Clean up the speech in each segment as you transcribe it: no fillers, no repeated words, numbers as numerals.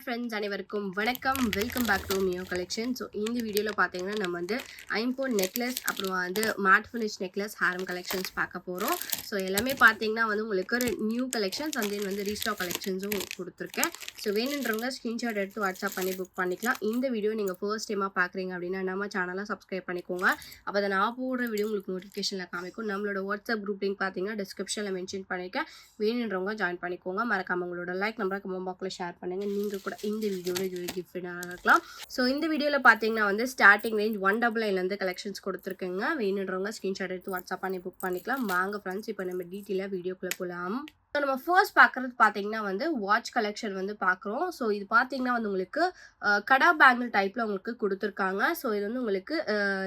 Friends அனைவருக்கும் வணக்கம். Welcome back to Mio collection. So இந்த வீடியோவில் பார்த்தீங்கன்னா நம்ம வந்து ஐம்போன் நெக்லஸ் அப்புறம் வந்து மேட் ஃபினிஷ் நெக்லஸ் ஹாரம் கலெக்ஷன்ஸ் பார்க்க போகிறோம். ஸோ எல்லாமே பார்த்தீங்கன்னா வந்து உங்களுக்கு ஒரு நியூ கலெக்ஷன்ஸ் அண்ட் தென் வந்து ரீஸ்டாக் கலெக்ஷன்ஸும் கொடுத்துருக்கேன். ஸோ வேணுன்றவங்க ஸ்க்ரீன்ஷாட் எடுத்து வாட்ஸ்அப் பண்ணி புக் பண்ணிக்கலாம். இந்த வீடியோ நீங்கள் ஃபர்ஸ்ட் டைமாக பார்க்குறீங்க அப்படின்னா நம்ம சேனலை சப்ஸ்கிரைப் பண்ணிக்கோங்க. அப்போ தான் நான் போடுற வீடியோ உங்களுக்கு நோட்டிஃபிகேஷனில் காமிக்கும். நம்மளோட வாட்ஸ்அப் குரூப் லிங்க் பார்த்தீங்கன்னா டிஸ்கிரிப்ஷனில் மென்ஷன் பண்ணியிருக்கேன். வேணுன்றவங்க ஜாயின் பண்ணிக்கோங்க. மறக்காம உங்களோட லைக் நம்பரை கமெண்ட் பாக்ஸில் ஷேர் பண்ணுங்கள். நீங்கள் கூட இந்த வீடியோவில் இது ஒரு கிஃப்ட் இருக்கலாம். ஸோ இந்த வீடியோவில் பார்த்தீங்கன்னா வந்து ஸ்டார்டிங் ரேஞ்ச் 199 கலெக்ஷன்ஸ் கொடுத்துருக்குங்க. வேணுன்றவங்க ஸ்க்ரீன்ஷாட் எடுத்து வாட்ஸ்அப் பண்ணி புக் பண்ணிக்கலாம். வாங்க ஃப்ரெண்ட்ஸ், இப்போ நம்ம டீட்டெயிலாக வீடியோக்குள்ளே போகலாம். ஸோ நம்ம ஃபர்ஸ்ட் பார்க்குறது பார்த்தீங்கன்னா வந்து வாட்ச் கலெக்ஷன் வந்து பார்க்குறோம். ஸோ இது பார்த்தீங்கன்னா வந்து உங்களுக்கு கடா பேங்கிள் டைப்பில் உங்களுக்கு கொடுத்துருக்காங்க. ஸோ இது வந்து உங்களுக்கு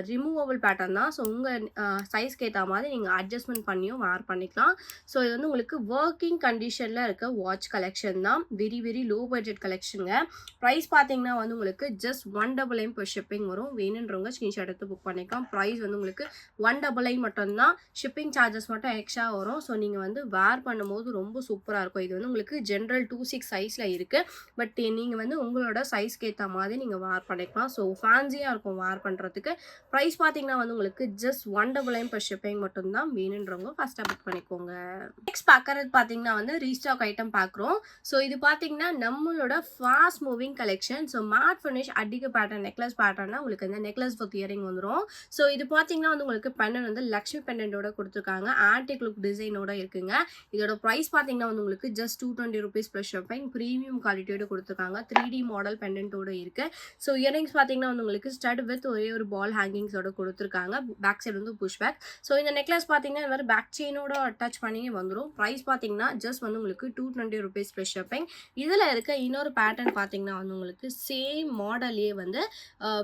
ரிமூவபிள் பேட்டர்ன் தான். ஸோ உங்கள் சைஸ்க்கு ஏற்ற மாதிரி நீங்கள் அட்ஜஸ்ட்மெண்ட் பண்ணியும் வேர் பண்ணிக்கலாம். ஸோ இது வந்து உங்களுக்கு ஒர்க்கிங் கண்டிஷனில் இருக்க வாட்ச் கலெக்ஷன் தான். வெரி வெரி லோ பட்ஜெட் கலெக்ஷனுங்க. ப்ரைஸ் பார்த்தீங்கன்னா வந்து உங்களுக்கு ஜஸ்ட் 199 per ஷிப்பிங் வரும். வேணுன்றவங்க ஸ்க்ரீன்ஷாட் எடுத்து புக் பண்ணிக்கலாம். ப்ரைஸ் வந்து உங்களுக்கு 199 மட்டும்தான். ஷிப்பிங் சார்ஜஸ் மட்டும் எக்ஸ்ட்ரா வரும். ஸோ நீங்கள் வந்து வேர் பண்ணும்போது ரொம்ப சூப்பராக இருக்கும். இது வந்து உங்களுக்கு ஜென்ரல் 26 சைஸில் இருக்குது. பட் நீங்கள் வந்து உங்களோட சைஸ்க்கு ஏற்ற மாதிரி நீங்கள் வேர் பண்ணிக்கலாம். ஸோ ஃபேன்சியாக இருக்கும் வேர் பண்ணுறதுக்கு. ப்ரைஸ் பார்த்தீங்கன்னா வந்து உங்களுக்கு ஜஸ்ட் 199 per ஷிப்பிங் மட்டும்தான். வேணுன்றவங்க ஃபஸ்ட்டாக புக் பண்ணிக்கோங்க. நெக்ஸ்ட் பார்க்குறது பார்த்தீங்கன்னா வந்து ரீஸ்டாக் ஐட்டம் பார்க்குறோம். ஸோ இது பார்த்தீங்கன்னா நம்மளோட fast moving collection. So matte finish அடிக்க பேட்டர்ன் நெக்லஸ் பேட்டர்னா உங்களுக்கு இந்த நெக்லஸ் வித் இயரிங் வந்துடும். ஸோ இது பார்த்தீங்கன்னா வந்து உங்களுக்கு பெண்டன் வந்து லக்ஷ்மி பெண்டன்ட்டோட கொடுத்துருக்காங்க. ஆன்டிக் லுக் டிசைனோட இருக்குங்க. இதோட ப்ரைஸ் பார்த்தீங்கன்னா வந்து உங்களுக்கு just 220 rupees plus shipping. Premium குவாலிட்டியோட கொடுத்துருக்காங்க. 3D மாடல் பெண்டன்ட்டோட இருக்கு. ஸோ இயரிங்ஸ் பார்த்தீங்கன்னா வந்து உங்களுக்கு ஸ்டட் வித் ஒரே ஒரு பால் ஹேங்கிங்ஸோட கொடுத்துருக்காங்க. பேக் சைடு வந்து புஷ் பேக். ஸோ இந்த நெக்லஸ் பார்த்தீங்கன்னா இந்த மாதிரி பேக் செயினோட அட்டாச் பண்ணி வந்துடும். ப்ரைஸ் பார்த்தீங்கன்னா ஜஸ்ட் வந்து உங்களுக்கு 220 rupees ப்ளஸ் ஷிப்பிங். இதில் இருக்க இன்னொரு பேட்டர்ன் பார்த்தீங்கன்னா வந்து உங்களுக்கு சேம் மாடலே வந்து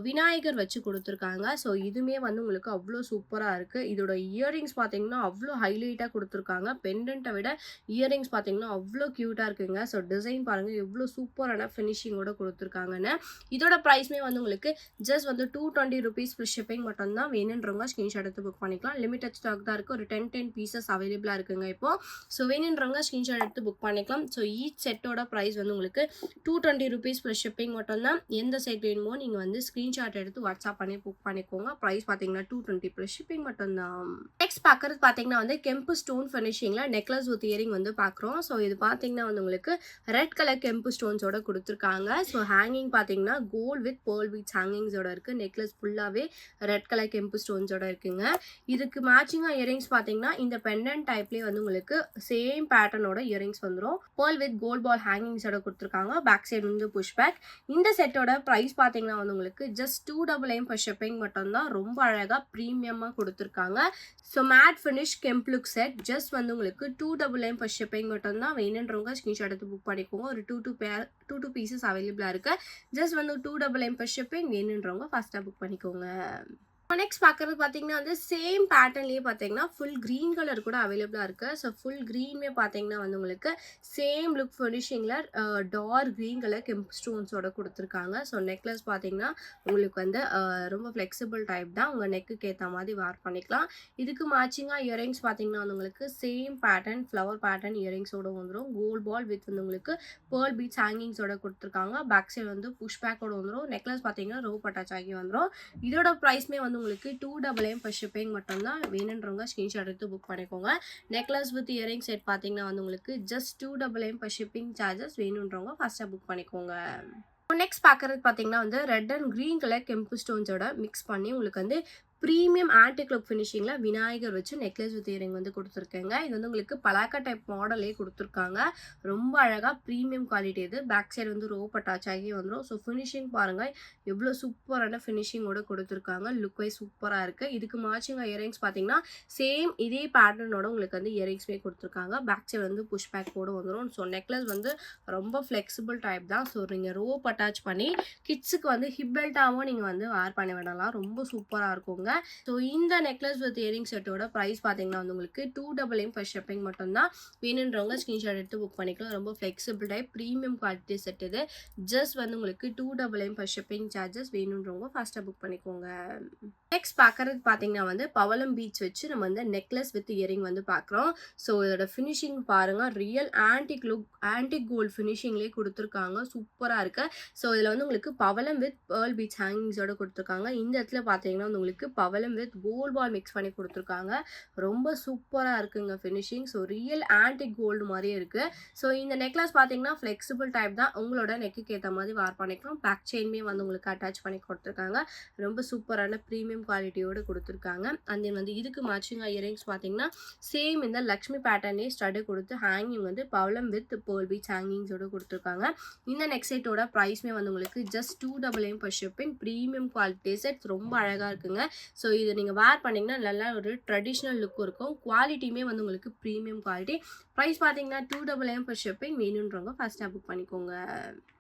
விநாயகர் வச்சு கொடுத்துருக்காங்க. ஸோ இதுவுமே வந்து உங்களுக்கு அவ்வளோ சூப்பராக இருக்குது. இதோட இயரிங்ஸ் பார்த்தீங்கன்னா அவ்வளோ ஹைலைட்டாக கொடுத்துருக்காங்க. பெண்டன்ட்டை விட இயரிங்ஸ் பார்த்தீங்கன்னா அவ்வளோ க்யூட்டாக இருக்குங்க. ஸோ டிசைன் பாருங்கள் எவ்வளோ சூப்பரான ஃபினிஷிங்கோட கொடுத்துருக்காங்கன்னு. இதோட ப்ரைஸ்மே வந்து உங்களுக்கு ஜஸ்ட் வந்து 220 rupees ப்ளஸ் ஷிப்பிங் மட்டும்தான். வேணுன்றவங்க ஸ்க்ரீன்ஷாட் எடுத்து புக் பண்ணிக்கலாம். லிமிட்டட் ஸ்டாக் தான் இருக்குது. ஒரு 10 பீசஸ் அவைலபிளாக இருக்குங்க இப்போ. ஸோ வேணுன்றவங்க ஸ்க்ரீன்ஷாட் எடுத்து புக் பண்ணிக்கலாம். ஸோ ஈச் செட்டோட ப்ரைஸ் வந்து உங்களுக்கு 220 rupees ப்ளஸ் ஷிப்பிங் மட்டும்தான். எந்த செட் வேணுமோ நீங்கள் வந்து ஸ்க்ரீன்ஷாட் எடுத்து வாட்ஸ்அப் பண்ணி புக் பண்ணிக்கோங்க. ப்ரைஸ் பார்த்தீங்கன்னா 220 ப்ளஸ் ஷிப்பிங் மட்டும்தான். நெக்ஸ்ட் பார்க்குறது பார்த்தீங்கன்னா வந்து கெம்பு ஸ்டோன் ஃபினிஷிங்கில் நெக்லஸ் வித் இயரிங் வந்து பார்க்குறோம். ஸோ இது பார்த்தீங்கன்னா வந்து உங்களுக்கு ரெட் கலர் கெம்பு ஸ்டோன்ஸோட கொடுத்துருக்காங்க. ஸோ ஹேங்கிங் பார்த்தீங்கன்னா கோல்ட் வித் பேர்ல் பீட்ஸ் ஹேங்கிங்ஸோட இருக்குது. நெக்லஸ் ஃபுல்லாகவே ரெட் கலர் கெம்பு ஸ்டோன்ஸோட இருக்குங்க. இதுக்கு மேட்சிங்காக இயரிங்ஸ் பார்த்தீங்கன்னா இந்த பெண்டன்ட் டைப்லேயே வந்து உங்களுக்கு சேம் பேட்டர்னோட இயரிங்ஸ் வந்துடும். பேர்ல் வித் கோல்ட் பால் ஹேங்கிங்ஸோட கொடுத்துருக்காங்க. பேக் சைடு வந்து புஷ் பேக். இந்த செட்டோட ப்ரைஸ் பார்த்தீங்கன்னா வந்து உங்களுக்கு ஜஸ்ட் 299 per ஷிப்பிங் மட்டும்தான். ரொம்ப அழகாக ப்ரீமியமாக கொடுத்துருக்காங்க. ஸோ மேட் ஃபினிஷ் கெம்ப் லுக் செட் ஜஸ்ட் வந்து உங்களுக்கு 299 per ஷிப்பிங் மட்டும்தான். வேணுன்றவங்க ஸ்க்ரீன்ஷாட் எடுத்து புக் பண்ணிக்கோங்க. ஒரு 2 பீசஸ் அவைலபிளாக இருக்குது. ஜஸ்ட் வந்து 299 per ஷிப்பிங். வேணுன்றவங்க ஃபஸ்ட்டாக புக் பண்ணிக்கோங்க. நெக்ஸ்ட் பார்க்குறது பார்த்தீங்கன்னா வந்து சேம் பேட்டர்ன்லேயே பார்த்தீங்கன்னா ஃபுல் க்ரீன் கலர் கூட அவைலபிளாக இருக்குது. ஸோ ஃபுல் க்ரீன்மே பார்த்தீங்கன்னா வந்து உங்களுக்கு சேம் லுக் ஃபினிஷிங்கில் டார்க் க்ரீன் கலர் கெம்ப் ஸ்டோன்ஸோட கொடுத்துருக்காங்க. ஸோ நெக்லஸ் பார்த்தீங்கன்னா உங்களுக்கு வந்து ரொம்ப ஃப்ளெக்சிபிள் டைப் தான். உங்கள் நெக்குக்கு ஏற்ற மாதிரி வேர் பண்ணிக்கலாம். இதுக்கு மேட்சிங்காக இயரிங்ஸ் பார்த்தீங்கன்னா வந்து உங்களுக்கு சேம் பேட்டர்ன் ஃப்ளவர் பேட்டர்ன் இயரிங்ஸோட வந்துடும். கோல்ட் பால் வித் வந்து உங்களுக்கு பேர்ல் பீட்ஸ் ஹேங்கிங்ஸோட கொடுத்துருக்காங்க. பேக் சைடு வந்து புஷ் பேக்கோட வந்துடும். நெக்லஸ் பார்த்தீங்கன்னா ரோப் அட்டாச் ஆகி வந்துடும். இதோட ப்ரைஸ்மே வந்து உங்களுக்கு 299 per ஷிப்பிங் மட்டும்தான். வேணுன்றவங்க ஸ்க்ரீன்ஷாட் எடுத்து புக் பண்ணிக்கோங்க. நெக்லஸ் வித் இயரிங் செட் பார்த்தீங்கன்னா வந்து உங்களுக்கு ஜஸ்ட் 299 per ஷிப்பிங் சார்ஜஸ். வேணுன்றவங்க ஃபஸ்ட்டாக புக் பண்ணிக்கோங்க. நெக்ஸ்ட் பார்க்குறது பார்த்தீங்கன்னா வந்து ரெட் அண்ட் க்ரீன் கலர் கெம்பு ஸ்டோன்ஸோட மிக்ஸ் பண்ணி உங்களுக்கு வந்து ப்ரீமியம் ஆன்டிக் லுக் ஃபினிஷிங்கில் விநாயகர் வச்சு நெக்லஸ் வித் இயரிங் வந்து கொடுத்துருக்கேங்க. இது வந்து உங்களுக்கு பலாக்கா டைப் மாடலே கொடுத்துருக்காங்க. ரொம்ப அழகாக ப்ரீமியம் குவாலிட்டி. இது பேக் சைடு வந்து ரோப் அட்டாச் ஆகி வந்துடும். ஸோ ஃபினிஷிங் பாருங்கள் எவ்வளோ சூப்பரான ஃபினிஷிங்கோட கொடுத்துருக்காங்க. லுக் வைஸ் சூப்பராக இருக்குது. இதுக்கு மேட்சிங் இயரிங்ஸ் பார்த்தீங்கன்னா சேம் இதே பேட்டர்னோட உங்களுக்கு வந்து இயரிங்ஸ்மே கொடுத்துருக்காங்க. பேக் சைடு வந்து புஷ் பேக் கூட வந்துடும். ஸோ நெக்லஸ் வந்து ரொம்ப ஃப்ளெக்சிபிள் டைப் தான். ஸோ நீங்கள் ரோப் அட்டாச் பண்ணி கிட்ஸுக்கு வந்து ஹிப் பெல்ட்டாகவும் நீங்கள் வந்து வேர் பண்ணி விடலாம். ரொம்ப சூப்பராக இருக்குங்க. கொடுத்துருக்காங்க. ஸோ இந்த நெக்லஸ் வித் இயரிங் செட்டோட ப்ரைஸ் பார்த்தீங்கன்னா வந்து உங்களுக்கு 299 ஃபர்ஸ்ட் ஷிப்பிங் மட்டும்தான். வேணுன்றவங்க ஸ்க்ரீன்ஷாட் எடுத்து புக் பண்ணிக்கலாம். ரொம்ப flexible type premium quality set இது. ஜஸ்ட் வந்து உங்களுக்கு 299 ஃபர்ஸ்ட் ஷிப்பிங் சார்ஜஸ். வேணுன்றவங்க ஃபாஸ்ட்டாக புக் பண்ணிக்கோங்க. நெக்ஸ்ட் பார்க்குறது பார்த்தீங்கன்னா வந்து பவளம் பீட்ஸ் வச்சு நம்ம வந்து நெக்லஸ் வித் இயரிங் வந்து பார்க்குறோம். ஸோ இதோட ஃபினிஷிங் பாருங்கள், ரியல் ஆன்டிக் கோல்டு ஃபினிஷிங்லேயே கொடுத்துருக்காங்க. சூப்பராக இருக்குது. ஸோ இதில் வந்து உங்களுக்கு பவளம் வித் பேர்ல் பீட்ஸ் ஹேங்கிங்ஸோட கொடுத்துருக்காங்க. இந்த இடத்துல பார்த்தீங்கன்னா வந்து உங்களுக்கு பவளம் வித் கோல்ட் பால் மிக்ஸ் பண்ணி கொடுத்துருக்காங்க. ரொம்ப சூப்பராக இருக்குங்க finishing. So real antique gold மாதிரியே இருக்குது. ஸோ இந்த நெக்லஸ் பார்த்தீங்கன்னா ஃப்ளெக்சிபிள் டைப் தான். உங்களோட நெக்குக்கு ஏற்ற மாதிரி வேர் பண்ணிக்கலாம். பேக் செயின்மே வந்து உங்களுக்கு அட்டாச் பண்ணி கொடுத்துருக்காங்க. ரொம்ப சூப்பரான ப்ரீமியம் குவாலிட்டியோடு கொடுத்துருக்காங்க. அண்ட் தென் வந்து இதுக்கு மேட்சிங்காக இயரிங்ஸ் பார்த்தீங்கன்னா சேம் இந்த லக்ஷ்மி பேட்டர்னே ஸ்டட்டு கொடுத்து ஹேங்கிங் வந்து பவளம் வித் பேர்ல் பீட்ஸ் ஹேங்கிங்ஸோடு கொடுத்துருக்காங்க. இந்த நெக் செட்டோட ப்ரைஸ்மே வந்து உங்களுக்கு just 299 per shipping. Premium quality set ரொம்ப அழகாக இருக்குங்க. ஸோ இது நீங்கள் வேர் பண்ணிங்கன்னா நல்லா ஒரு ட்ரெடிஷ்னல் லுக்கும் இருக்கும். குவாலிட்டியுமே வந்து உங்களுக்கு ப்ரீமியம் குவாலிட்டி. ப்ரைஸ் பார்த்தீங்கன்னா 299 per shipping. வேணுன்றவங்க ஃபஸ்ட்டாக புக் பண்ணிக்கோங்க.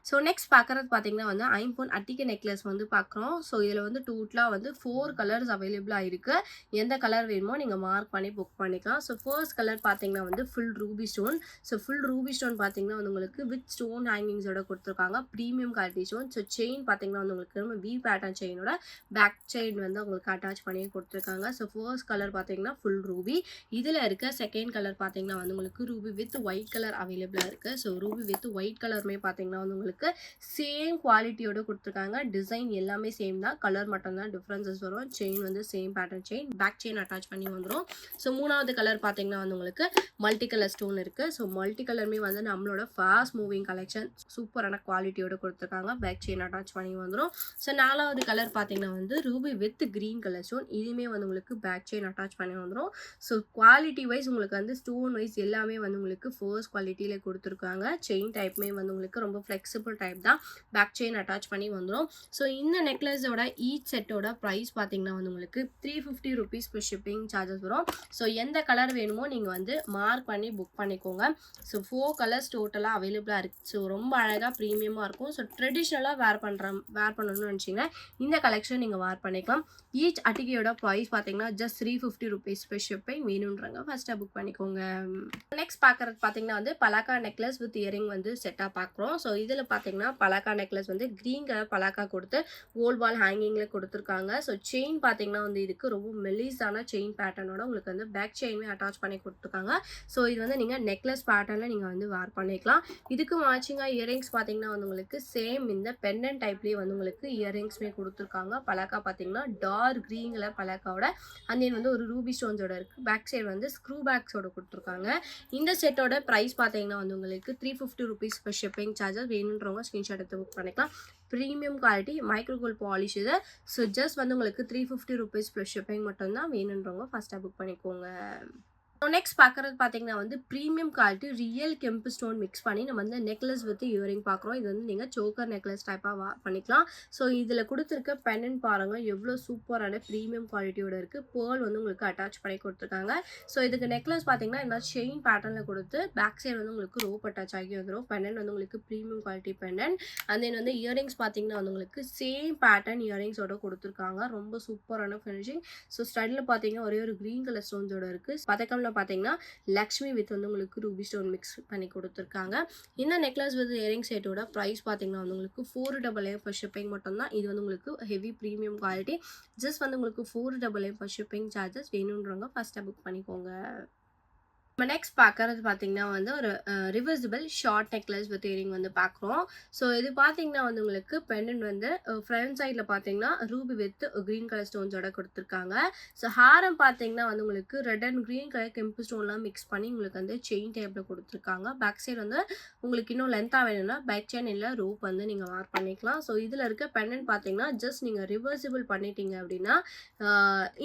ஸோ நெக்ஸ்ட் பார்க்குறது பார்த்தீங்கன்னா வந்து ஐம்பொன் அட்டிகை நெக்லஸ் வந்து பார்க்குறோம். ஸோ இதில் வந்து டோட்டலாக வந்து 4 கலர்ஸ் அவைலபிளாக இருக்குது. எந்த கலர் வேணுமோ நீங்கள் மார்க் பண்ணி புக் பண்ணிக்கலாம். ஸோ ஃபர்ஸ்ட் கலர் பார்த்தீங்கன்னா வந்து full Ruby stone. So full Ruby stone பார்த்தீங்கன்னா வந்து உங்களுக்கு வித் ஸ்டோன் ஹேங்கிங்ஸோட கொடுத்துருக்காங்க. Premium quality stone. So chain பார்த்தீங்கன்னா வந்து உங்களுக்கு வி பேட்டர்ன் செயினோட பேக் செயின் வந்து உங்களுக்கு அட்டாச் பண்ணி கொடுத்துருக்காங்க. ஸோ ஃபர்ஸ்ட் கலர் பார்த்தீங்கன்னா ஃபுல் ரூபி. இதில் இருக்க செகண்ட் கலர் பார்த்தீங்கன்னா வந்து உங்களுக்கு ரூபி வித் ஒயிட் கலர் அவைலபிளாக இருக்குது. ஸோ ரூபி வித் ஒயிட் கலருமே பார்த்தீங்கன்னா வந்து உங்களுக்கு சேம் குவாலிட்டியோட கொடுத்துருக்காங்க. டிசைன் எல்லாமே சேம் தான். கலர் மட்டும் தான் டிஃப்ரென்சஸ் வரும். செயின் வந்து same pattern chain, back chain attach பண்ணி வந்துடும். ஸோ மூணாவது கலர் பார்த்தீங்கன்னா வந்து உங்களுக்கு மல்டி கலர் ஸ்டோன் இருக்குது. ஸோ மல்டி கலருமே வந்து நம்மளோட ஃபாஸ்ட் மூவிங் கலெக்ஷன். சூப்பரான குவாலிட்டியோட கொடுத்துருக்காங்க. பேக் செயின் அட்டாச் பண்ணி வந்துடும். ஸோ நாலாவது கலர் பார்த்தீங்கன்னா வந்து Ruby with green colour stone. இதுவுமே வந்து உங்களுக்கு பேக் செயின் அட்டாச் பண்ணி வந்துடும். ஸோ குவாலிட்டி வைஸ் உங்களுக்கு வந்து ஸ்டோன் வைஸ் எல்லாமே வந்து உங்களுக்கு ஃபர்ஸ்ட் குவாலிட்டியில் கொடுத்துருக்காங்க. செயின் டைப்புமே வந்து உங்களுக்கு ரொம்ப ஃப்ளெக்சிபிள் டைப் தான். பேக் செயின் அட்டாச் பண்ணி வந்துடும். ஸோ இந்த நெக்லஸோட ஈச் செட்டோட ப்ரைஸ் பார்த்தீங்கன்னா வந்து உங்களுக்கு 350 rupees per shipping சார்ஜஸ் வரும். ஸோ எந்த கலர் வேணுமோ நீங்கள் வந்து மார்க் பண்ணி புக் பண்ணிக்கோங்க. ஸோ 4 கலர்ஸ் டோட்டலாக அவைலபிளாக இருக்குது. ஸோ ரொம்ப அழகாக ப்ரீமியமாக இருக்கும். ஸோ ட்ரெடிஷ்னலாக வேர் பண்ணணும்னு நினச்சிங்கன்னா இந்த கலெக்ஷன் நீங்கள் வேர் பண்ணிக்கலாம். ஈச் அட்டிகையோட ப்ரைஸ் பார்த்தீங்கன்னா ஜஸ்ட் 350 rupees per shipping. வேணுன்றவங்க ஃபஸ்ட்டாக புக் பண்ணிக்கோங்க. நெக்ஸ்ட் பார்க்குறது பார்த்தீங்கன்னா வந்து பலாக்கா நெக்லஸ் வித் இயரிங் வந்து செட்டாக பார்க்குறோம். ஸோ இதில் பார்த்தீங்கன்னா பலாக்கா நெக்லஸ் வந்து க்ரீன் கலர் பலாக்கா கொடுத்து கோல்ட் பால் ஹேங்கிங்கில் கொடுத்துருக்காங்க. ஸோ செயின் பார்த்தீங்கன்னா வந்து இதுக்கு ரொம்ப மெலிஸான செயின் பேட்டர்னோட உங்களுக்கு வந்து பேக் செயினுமே அட்டாச் பண்ணி கொடுத்துருக்காங்க. ஸோ இது வந்து நீங்கள் நெக்லஸ் பேட்டர்னில் நீங்கள் வந்து வேர் பண்ணிக்கலாம். இதுக்கு மேட்சிங்காக இயரிங்ஸ் பார்த்தீங்கன்னா வந்து உங்களுக்கு சேம் இந்த பெண்டன் டைப்லேயே வந்து உங்களுக்கு இயரிங்ஸ்மே கொடுத்துருக்காங்க. பலாக்கா பார்த்தீங்கன்னா டார்க் க்ரீன் கலர் பலாக்காவோட அண்ட் தென் வந்து ஒரு ரூபி ஸ்டோன்ஸோட இருக்குது. பேக் சைடு வந்து ஸ்க்ரூ பேக்ஸோட கொடுத்துருக்காங்க. இந்த செட்டோட ப்ரைஸ் பார்த்தீங்கன்னா வந்து உங்களுக்கு 350 rupees per shipping சார்ஜஸ். வேணுன்றவங்க ஸ்க்ரீன்ஷாட் எடுத்து புக் பண்ணிக்கலாம். ப்ரீமியம் குவாலிட்டி மைக்ரோகோல்ட் பாலிஷ் இது. ஸோ ஜஸ்ட் வந்து உங்களுக்கு 350 rupees ப்ளஸ் ஷிப்பிங் மட்டும்தான். வேணுன்றவங்க ஃபஸ்ட்டாக புக் பண்ணிக்கோங்க. ஸோ நெக்ஸ்ட் பார்க்குறது பார்த்தீங்கன்னா வந்து ப்ரீமியம் குவாலிட்டி ரியல் கெம்பு ஸ்டோன் மிக்ஸ் பண்ணி நம்ம வந்து நெக்லஸ் வித் இயரிங் பார்க்குறோம். இது வந்து நீங்கள் சோக்கர் நெக்லஸ் டைப்பாக பண்ணிக்கலாம். ஸோ இதில் கொடுத்துருக்க பெண்டன் பாருங்கள் எவ்வளோ சூப்பரான ப்ரீமியம் குவாலிட்டியோட இருக்குது. பேர்ல் வந்து உங்களுக்கு அட்டாச் பண்ணி கொடுத்துருக்காங்க. ஸோ இதுக்கு நெக்லஸ் பார்த்தீங்கன்னா இந்த மாதிரி செயின் பேட்டர்னில் கொடுத்து பேக் சைடு வந்து உங்களுக்கு ரோப் அட்டாச் ஆகி வந்துடும். பெண்டன் வந்து உங்களுக்கு premium quality pendant. And then வந்து இயரிங்ஸ் பார்த்தீங்கன்னா வந்து உங்களுக்கு சேம் பேட்டர்ன் இயரிங்ஸோட கொடுத்துருக்காங்க. ரொம்ப சூப்பரான ஃபினிஷிங். ஸோ ஸ்டடில் பார்த்தீங்கன்னா ஒரே ஒரு க்ரீன் கலர் ஸ்டோன்ஸோட இருக்குது. பதக்கம்ல பார்த்தீங்கன்னா லக்ஷ்மி வித் வந்து உங்களுக்கு ரூபி ஸ்டோன் மிக்ஸ் பண்ணி கொடுத்துருக்காங்க. இந்த நெக்லஸ் வித் இயரிங் செட்டோட ப்ரைஸ் பார்த்தீங்கன்னா வந்து உங்களுக்கு 499 per shipping மட்டும்தான். இது வந்து உங்களுக்கு ஹெவி ப்ரீமியம் குவாலிட்டி. ஜஸ்ட் வந்து உங்களுக்கு 499 per shipping சார்ஜஸ். வேணுன்றவங்க ஃபஸ்ட்டாக புக் பண்ணிக்கோங்க. நம்ம நெக்ஸ்ட் பார்க்குறது பார்த்தீங்கன்னா வந்து ஒரு reversible short necklace with earring வந்து பார்க்குறோம். ஸோ இது பார்த்தீங்கன்னா வந்து உங்களுக்கு பெண்டன் வந்து ஃப்ரண்ட் சைடில் பார்த்தீங்கன்னா ரூபி வித் க்ரீன் கலர் ஸ்டோன்ஸோட கொடுத்துருக்காங்க. ஸோ ஹாரம் பார்த்தீங்கன்னா வந்து உங்களுக்கு ரெட் அண்ட் க்ரீன் கலர் கெம்பு ஸ்டோன்லாம் மிக்ஸ் பண்ணி உங்களுக்கு வந்து செயின் டைப்பில் கொடுத்துருக்காங்க. பேக் சைடு வந்து உங்களுக்கு இன்னும் லென்த்தாக வேணும்னா பேக் செயின் இல்லை ரோப் வந்து நீங்கள் வேர் பண்ணிக்கலாம். ஸோ இதில் இருக்க பெண்டன் பார்த்தீங்கன்னா ஜஸ்ட் நீங்கள் ரிவர்சிபிள் பண்ணிட்டீங்க அப்படின்னா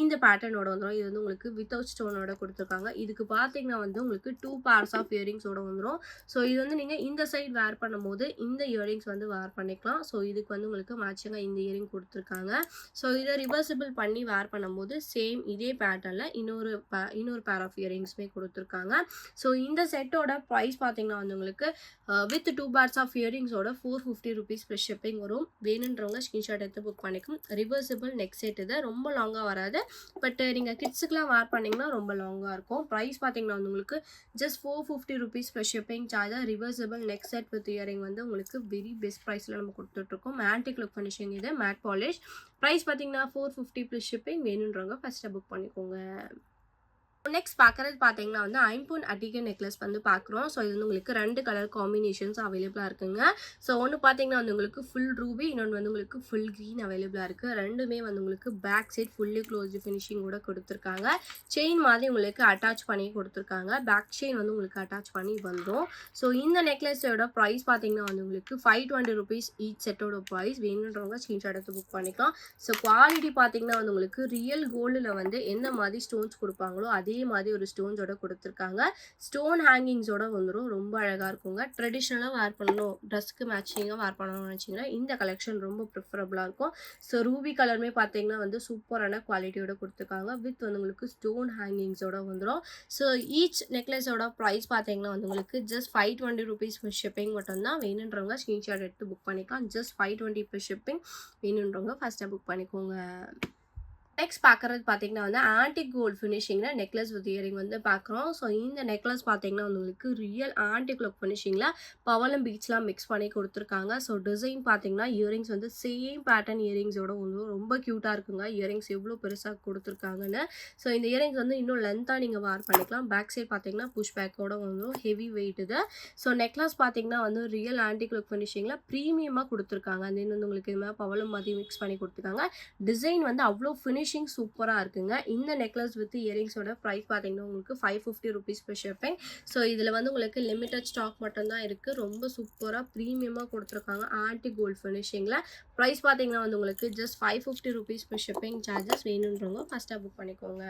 இந்த பேட்டர்னோட வந்துடும். இது வந்து உங்களுக்கு வித்தவுட் ஸ்டோனோட கொடுத்துருக்காங்க. இதுக்கு பார்த்தீங்கன்னா வந்து உங்களுக்கு 2 பேர்ஸ் ஆஃப் இயரிங்ஸோட வந்துரும். ஸோ இது வந்து நீங்க இந்த சைடு வேர் பண்ணும்போது இந்த இயரிங்ஸ் வந்து வேர் பண்ணிக்கலாம். ஸோ இதுக்கு வந்து உங்களுக்கு மேட்சிங்கா இந்த இயரிங் குடுத்துருக்காங்க. ஸோ இத ரிவர்சிபிள் பண்ணி வேர் பண்ணும்போது சேம் இதே பேட்டர்ன்ல இன்னொரு பேர் ஆஃப் இயரிங்ஸுமே குடுத்துருக்காங்க. ஸோ இந்த செட்டோட ப்ரைஸ் பார்த்தீங்கன்னா வந்து உங்களுக்கு வித் 2 பேர்ஸ் ஆஃப் இயரிங்ஸோட ₹450 ப்ளஸ் ஷிப்பிங் வரும். வேணுன்றவங்க ஸ்கிரீன்ஷாட் எடுத்து புக் பண்ணிக்கும். ரிவர்சிபிள் நெக் செட் இது ரொம்ப லாங்காக வராது. பட் நீங்கள் கிட்ஸுக்குலாம் வேர் பண்ணிங்கன்னா ரொம்ப லாங்காக இருக்கும். ப்ரைஸ் பார்த்தீங்கன்னா வந்து உங்களுக்கு just ₹450 plus shipping charge. Reversible neck set with earring வந்து உங்களுக்கு வெரி பெஸ்ட் ப்ரைஸில் நம்ம கொடுத்துட்ருக்கோம். ஆன்டிக் லுக் ஃபினிஷிங் இது மேட் பாலிஷ். ப்ரைஸ் பார்த்தீங்கன்னா $450 ப்ளஸ் ஷிப்பிங். வேணுன்றவங்க ஃபஸ்ட்டாக புக் பண்ணிக்கோங்க. நெக்ஸ்ட் பார்க்குறது பார்த்தீங்கன்னா வந்து ஐம்பொன் அட்டிகை நெக்லஸ் வந்து பார்க்குறோம். ஸோ இது வந்து உங்களுக்கு 2 கலர் காம்பினேஷன்ஸ் அவைலபிளாக இருக்குங்க. ஸோ ஒன்று பார்த்தீங்கன்னா வந்து உங்களுக்கு ஃபுல் ரூபி, இன்னொன்று வந்து உங்களுக்கு ஃபுல் க்ரீன் அவைலபிளாக இருக்குது. ரெண்டுமே வந்து உங்களுக்கு பேக் சைட் ஃபுல்லி க்ளோஸ்டு ஃபினிஷிங்கோட கொடுத்துருக்காங்க. செயின் மாதிரி உங்களுக்கு அட்டாச் பண்ணி கொடுத்துருக்காங்க. பேக் செயின் வந்து உங்களுக்கு அட்டாச் பண்ணி வந்துடும். ஸோ இந்த நெக்லஸோட ப்ரைஸ் பார்த்தீங்கன்னா வந்து உங்களுக்கு ₹520 ஈச் செட்டோட ப்ரைஸ். வேணுன்றவங்க ஸ்க்ரீன்ஷாட் எடுத்து புக் பண்ணிக்கலாம். ஸோ குவாலிட்டி பார்த்தீங்கன்னா வந்து உங்களுக்கு ரியல் கோல்டில் வந்து எந்த மாதிரி ஸ்டோன்ஸ் கொடுப்பாங்களோ அதே மாதிரி ஒரு ஸ்டோன்ஸோட கொடுத்துருக்காங்க. ஸ்டோன் ஹேங்கிங்ஸோட வந்துடும். ரொம்ப அழகாக இருக்குங்க. ட்ரெடிஷ்னலாக வேர் பண்ணணும், ட்ரெஸ்க்கு மேட்சிங்காக வேர் பண்ணணும்னு நினச்சிங்கன்னா இந்த கலெக்ஷன் ரொம்ப ப்ரிஃபரபுளாக இருக்கும். ஸோ ரூபி கலருமே பார்த்தீங்கன்னா வந்து சூப்பரான குவாலிட்டியோட கொடுத்துருக்காங்க. வித் வந்து உங்களுக்கு ஸ்டோன் ஹேங்கிங்ஸோட வந்துடும். ஸோ ஈச் நெக்லஸோட ப்ரைஸ் பார்த்தீங்கன்னா வந்து உங்களுக்கு ஜஸ்ட் ₹520 ப்ளஸ் ஷிப்பிங் மட்டும்தான். வேணுன்றவங்க ஸ்க்ரீன்ஷாட் எடுத்து புக் பண்ணிக்கலாம். Just $520 plus shipping. வேணுன்றவங்க ஃபஸ்ட்டாக புக் பண்ணிக்கோங்க. நெக்ஸ்ட் பார்க்குறது பார்த்தீங்கன்னா வந்து ஆன்டிக் கோல்டு ஃபினிஷிங்கில் நெக்லஸ் வித் இயரிங் வந்து பார்க்குறோம். ஸோ இந்த நெக்லஸ் பார்த்தீங்கன்னா உங்களுக்கு ரியல் ஆன்டிக் லுக் ஃபினிஷிங்கில் பவளம் பீட்ஸ்லாம் மிக்ஸ் பண்ணி கொடுத்துருக்காங்க. ஸோ டிசைன் பார்த்தீங்கன்னா இயரிங்ஸ் வந்து சேம் பேட்டர்ன் இயரிங்ஸோட வந்து ரொம்ப க்யூட்டாக இருக்குங்க. இயரிங்ஸ் எவ்வளோ பெருசாக கொடுத்துருக்காங்கன்னு. ஸோ இந்த இயரிங்ஸ் வந்து இன்னும் லென்த்தாக நீங்கள் வேர் பண்ணிக்கலாம். பேக் சைட் பார்த்தீங்கன்னா புஷ் பேக்கோட வந்துடும். ஹெவி வெயிட் இது. ஸோ நெக்லஸ் பார்த்தீங்கன்னா வந்து ரியல் ஆன்டிக் லுக் ஃபினிஷிங்கில் ப்ரீமியமாக கொடுத்துருக்காங்க. அது வந்து உங்களுக்கு இது மாதிரி பவளம் மாதிரி மிக்ஸ் பண்ணி கொடுத்துருக்காங்க. டிசைன் வந்து அவ்வளோ ஃபினிஷிங் சூப்பராக இருக்குங்க. இந்த நெக்லஸ் வித் இயரிங்ஸோட ப்ரைஸ் பார்த்தீங்கன்னா உங்களுக்கு ₹550 ப்ளஸ் ஷிப்பிங். ஸோ இதில் வந்து உங்களுக்கு லிமிட்டட் ஸ்டாக் மட்டும்தான் இருக்குது. ரொம்ப சூப்பராக ப்ரீமியமாக கொடுத்துருக்காங்க ஆன்டிக் கோல்டு ஃபினிஷிங்கில். ப்ரைஸ் பார்த்தீங்கன்னா வந்து உங்களுக்கு ஜஸ்ட் ₹550 ப்ளஸ் ஷிப்பிங் சார்ஜஸ். வேணுன்றவங்க ஃபஸ்ட்டாக புக் பண்ணிக்கோங்க.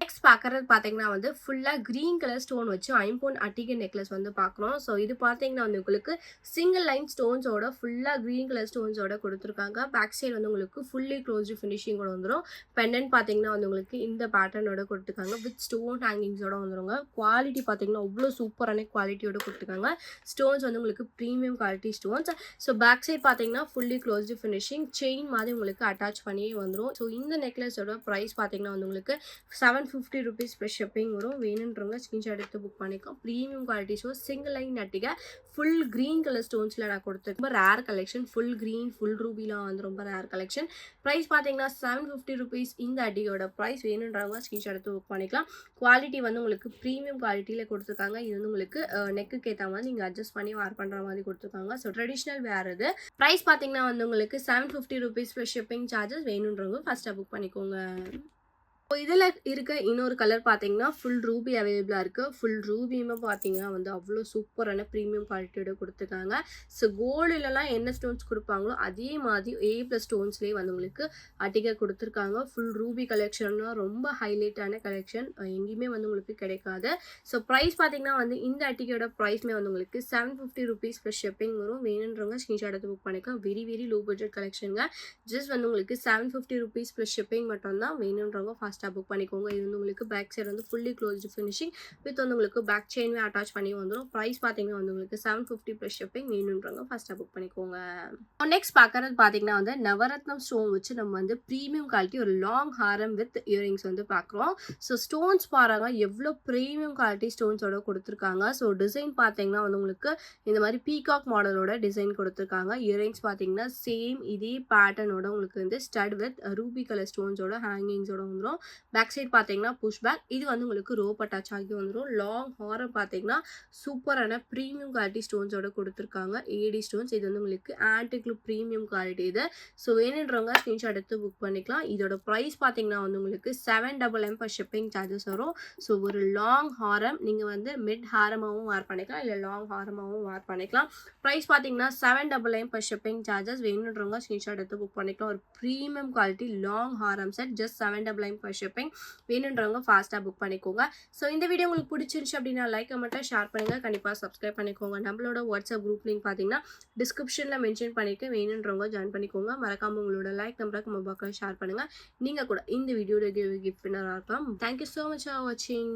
நெக்ஸ்ட் பார்க்குறது பார்த்தீங்கன்னா வந்து ஃபுல்லாக க்ரீன் கலர் ஸ்டோன் வச்சு ஐம்பொன் அட்டிகை நெக்லஸ் வந்து பார்க்குறோம். ஸோ இது பார்த்தீங்கன்னா வந்து உங்களுக்கு சிங்கிள் லைன் ஸ்டோன்ஸோட ஃபுல்லாக க்ரீன் கலர் ஸ்டோன்ஸோட கொடுத்துருக்காங்க. பேக் சைடு வந்து உங்களுக்கு ஃபுல்லி க்ளோஸ்டு ஃபினிஷிங்கோட வந்துடும். பெண்டன்ட் பார்த்தீங்கன்னா வந்து உங்களுக்கு இந்த பேட்டர்னோட கொடுத்துருக்காங்க. வித் ஸ்டோன் ஹேங்கிங்ஸோட வந்துருங்க. குவாலிட்டி பார்த்தீங்கன்னா அவ்வளோ சூப்பரான குவாலிட்டியோட கொடுத்துருக்காங்க. ஸ்டோன்ஸ் வந்து உங்களுக்கு premium quality stones. So back side பார்த்தீங்கன்னா ஃபுல்லி க்ளோஸ்டு ஃபினிஷிங். செயின் மாதிரி உங்களுக்கு அட்டாச் பண்ணியே வந்துடும். ஸோ இந்த நெக்லஸோட ப்ரைஸ் பார்த்தீங்கன்னா வந்து உங்களுக்கு ₹750 ப்ளஸ் ஷிப்பிங் வரும். வேணுன்றவங்க ஸ்க்ரீன்ஷாட் எடுத்து புக் பண்ணிக்கலாம். Premium quality so single line அட்டிகை ஃபுல் க்ரீன் கலர் ஸ்டோன்ஸில் நான் கொடுத்துருக்கேன். ரொம்ப rare collection. Full green full ரூபிலாம் வந்து ரொம்ப ரேர் கலெக்ஷன். ப்ரைஸ் பார்த்தீங்கன்னா ₹750 இந்த அடியோட ப்ரைஸ். வேணுன்றவங்க ஸ்க்ரீன்ஷாட் எடுத்து புக் பண்ணிக்கலாம். குவாலிட்டி வந்து உங்களுக்கு ப்ரீமியம் குவாலிட்டியில் கொடுத்துருக்காங்க. இது வந்து உங்களுக்கு நெக்குக்கு ஏற்ற மாதிரி நீங்கள் அட்ஜஸ்ட் பண்ணி வேர் பண்ணுற மாதிரி கொடுத்துருக்காங்க. ஸோ ட்ரெடிஷ்னல் வேர் இது. ப்ரைஸ் பார்த்தீங்கன்னா வந்து உங்களுக்கு ₹750 ப்ளஸ் ஷிப்பிங் சார்ஜஸ். வேணுன்றவங்க ஃபஸ்ட்டாக புக் பண்ணிக்கோங்க. இதில் இருக்க இன்னொரு கலர் பார்த்தீங்கன்னா ஃபுல் ரூபி அவைலபிளாக இருக்குது. ஃபுல் ரூபியுமே பார்த்தீங்கன்னா வந்து அவ்வளோ சூப்பரான ப்ரீமியம் குவாலிட்டியோட கொடுத்துருக்காங்க. ஸோ கோல்டுலலாம் என்ன ஸ்டோன்ஸ் கொடுப்பாங்களோ அதே மாதிரி A+ ஸ்டோன்ஸ்லேயே வந்து உங்களுக்கு அட்டிகை கொடுத்துருக்காங்க. ஃபுல் ரூபி கலெக்ஷன்னா ரொம்ப ஹைலைட்டான கலெக்ஷன். எங்கேயுமே வந்து உங்களுக்கு கிடைக்காது. ஸோ ப்ரைஸ் பார்த்தீங்கன்னா வந்து இந்த அட்டிகையோட ப்ரைஸ்மே வந்து உங்களுக்கு ₹750 ப்ளஸ் ஷிப்பிங் வரும். வேணுன்றவங்க ஸ்க்ரீன்ஷாட் எடுத்து புக் பண்ணிக்கலாம். வெரி வெரி லோ பட்ஜெட் கலெக்ஷனுங்க. ஜஸ்ட் வந்து உங்களுக்கு ₹750 ப்ளஸ் ஷிப்பிங் மட்டும்தான். வேணுன்றவங்க ஃபாஸ்ட்டாக புக் பண்ணிக்கோங்க. இது வந்து உங்களுக்கு பேக் சைடு வந்து ஃபுல்லி க்ளோஸ்டு ஃபினிஷிங் வித் வந்து உங்களுக்கு பேக் செயின்மே அட்டாச் பண்ணி வந்துடும். ப்ரைஸ் பார்த்தீங்கன்னா வந்து உங்களுக்கு ₹750 ப்ளஸ் ஷிப்பிங். வேணுன்றவங்க ஃபஸ்ட்டாக புக் பண்ணிக்கோங்க. நெக்ஸ்ட் பார்க்குறது பார்த்தீங்கன்னா வந்து நவரத்னம் ஸ்டோன் வச்சு நம்ம வந்து ப்ரீமியம் குவாலிட்டி ஒரு லாங் ஹாரம் வித் இயரிங்ஸ் வந்து பார்க்குறோம். ஸோ ஸ்டோன்ஸ் பாருங்க எவ்வளோ ப்ரீமியம் குவாலிட்டி ஸ்டோன்ஸோட கொடுத்துருக்காங்க. ஸோ டிசைன் பார்த்தீங்கன்னா வந்து உங்களுக்கு இந்த மாதிரி பீகாக் மாடலோட டிசைன் கொடுத்துருக்காங்க. இயரிங்ஸ் பார்த்தீங்கன்னா சேம் இதே பேட்டர்னோட உங்களுக்கு வந்து ஸ்டட் வித் ரூபி கலர் ஸ்டோன்ஸோட ஹேங்கிங்ஸோட வந்துடும். பேக் சைட் பார்த்தீங்கன்னா புஷ் பேக். இது வந்து உங்களுக்கு ரோப் அட்டாச் ஆகி வந்துடும். லாங் ஹாரம் பார்த்தீங்கன்னா சூப்பரான ப்ரீமியம் குவாலிட்டி ஸ்டோன்ஸோட கொடுத்துருக்காங்க. AD stones. இது வந்து உங்களுக்கு ஆன்டிக் லுக் ப்ரீமியம் குவாலிட்டி இது. ஸோ வேணுன்றவங்க ஸ்க்ரீன்ஷாட் எடுத்து புக் பண்ணிக்கலாம். இதோட ப்ரைஸ் பார்த்தீங்கன்னா வந்து உங்களுக்கு $700 per ஷிப்பிங் சார்ஜஸ் வரும். ஸோ ஒரு லாங் ஹாரம் நீங்கள் வந்து மிட் ஹாரமாகவும் வேர் பண்ணிக்கலாம், இல்லை லாங் ஹாரமாகவும் வேர் பண்ணிக்கலாம். ப்ரைஸ் பார்த்தீங்கன்னா $700 per ஷிப்பிங் சார்ஜஸ். வேணுன்றவங்க ஸ்க்ரீன்ஷாட் எடுத்து புக் பண்ணிக்கலாம். ஒரு ப்ரீமியம் குவாலிட்டி லாங் ஹாரம் செட் ஜஸ்ட் $700 per ஷிப்பிங். வேணுன்றவங்க ஃபாஸ்ட்டாக புக் பண்ணிக்கோங்க. ஸோ இந்த வீடியோ உங்களுக்கு பிடிச்சிருந்துச்சு அப்படின்னா லைக் கமெண்ட்டாக ஷேர் பண்ணுங்கள். கண்டிப்பாக சப்ஸ்கிரைப் பண்ணிக்கோங்க. நம்மளோட வாட்ஸ்அப் குரூப் லிங்க் பார்த்தீங்கன்னா டிஸ்கிரிப்ஷனில் மென்ஷன் பண்ணியிருக்கேன். வேணுன்றவங்க ஜாயின் பண்ணிக்கோங்க. மறக்காமல் உங்களோட லைக் நம்பரை கமெண்ட் பாக்ஸில் ஷேர் பண்ணுங்கள். நீங்கள் கூட இந்த வீடியோட கிஃப்ட் வின்னராக இருக்கலாம். தேங்க்யூ ஸோ மச் ஃபார் வாட்சிங்.